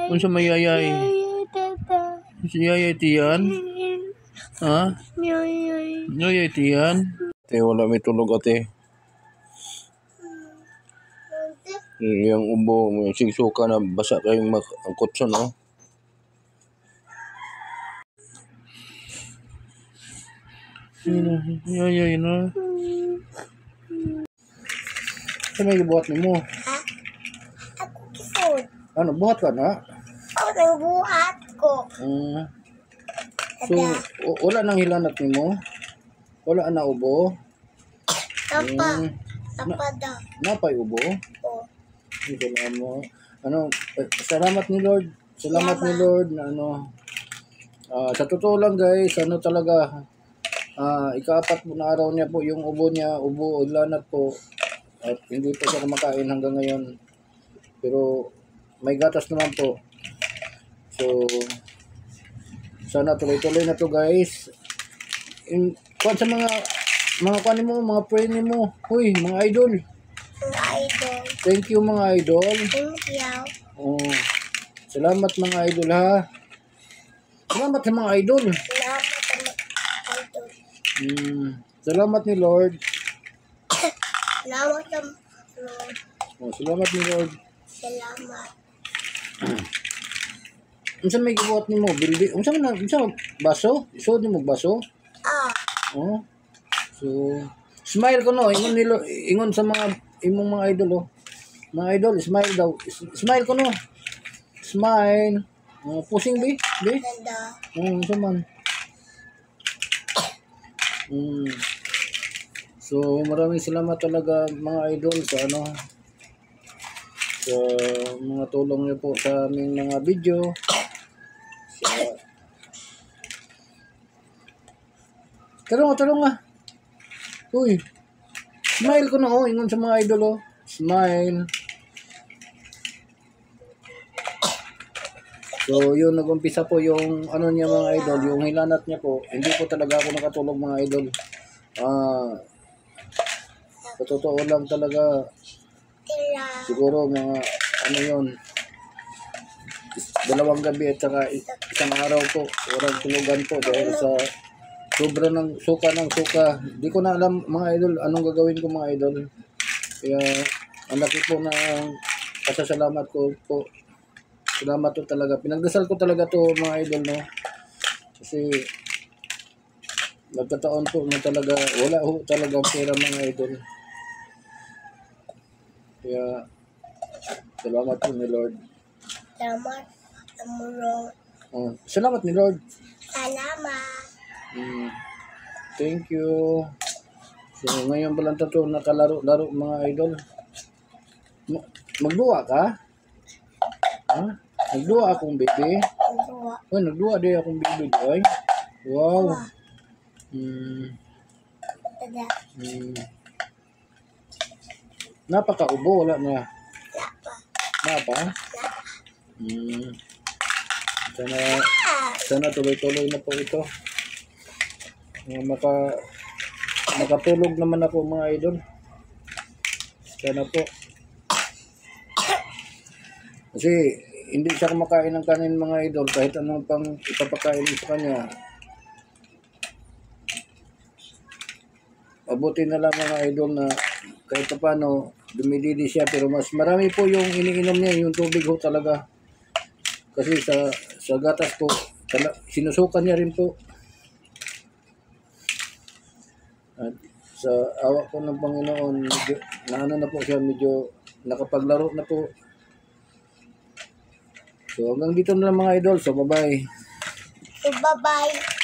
Unsa may yayay? Si yayay tiyan? Ha? Yayay tiyan? Ate, wala may tulog ate. Yung ubo, may singsuka na basa kayong ang kutso, no? Yayay na. Sa may buhat ni mo? Ha? Ako kisod. Ano, buhat ka na? Ako nang buhat ko. So, wala nang hilanat ni mo? Wala na ubo? Tapa. Tapa daw. Napay ubo? O. Salamat. Salamat ni Lord. Salamat ni Lord na sa totoo lang guys, talaga, ika-4 na araw niya po yung ubo niya, hilanat po. At hindi po siya kumakain hanggang ngayon. Pero may gatas naman po. So, sana tuloy-tuloy na to guys. Kuwan sa mga kuwan mo, mga friend mo. Uy, mga idol. Mga idol. Thank you mga idol. Thank you. Salamat mga idol ha. Salamat sa mga idol. Salamat sa mga idol. Salamat ni Lord. Salamat sa Lord. Salamat ni Lord. Salamat. Unsa may gibuhat nimo? Bildi. Unsa baso? Isod nimo baso? So, smile ko no. Ingon sa mga imong mga idol Mga idol, smile daw. Smile ko no. Smile. Pusing bi? Ganda. Unsa man. So, maraming salamat talaga mga idol sa sa mga tulong niyo po sa aming mga video. Tarong nga. Uy. Smile ko na ingon sa mga idol Smile. So, yun nag-umpisa po yung niya mga idol, yung hilanat niya po. Hindi po talaga ako nakatulog mga idol. Sa totoo lang talaga, siguro mga yun, 2 gabi at saka 1 araw po, walang tulugan po dahil sa sobra ng suka. Di ko na alam mga idol anong gagawin ko mga idol. Kaya ang laki po na pasasalamat ko po. Salamat to talaga. Pinagdasal ko talaga to mga idol no. Kasi nagkataon po na talaga wala talagang pera mga idol. Kaya salamat po ni Lord. Salamat sa Lord. Salamat ni Lord. Salamat. Thank you. So ngayon pa lang to nakalaro-laro mga idol. Magduwa ka? Ha? Nagduwa akong baby. Nagduwa din akong baby boy. Wow. Napaka-ubo, wala na. Napa? Sana tuloy-tuloy na po ito. Makatulog naman ako mga idol. Sana po. Kasi hindi siya kumakain ng kanin mga idol kahit anong pang ipapakain sa kanya. Mabuti na lang mga idol na kahit paano dumididi siya pero mas marami po yung iniinom niya, yung tubig ho talaga. Kasi sa gatas po, sinusukan niya rin po. At sa awa po ng Panginoon, na po siya, medyo nakapaglaro na po. So hanggang dito na lang mga idol. So bye-bye. Bye-bye.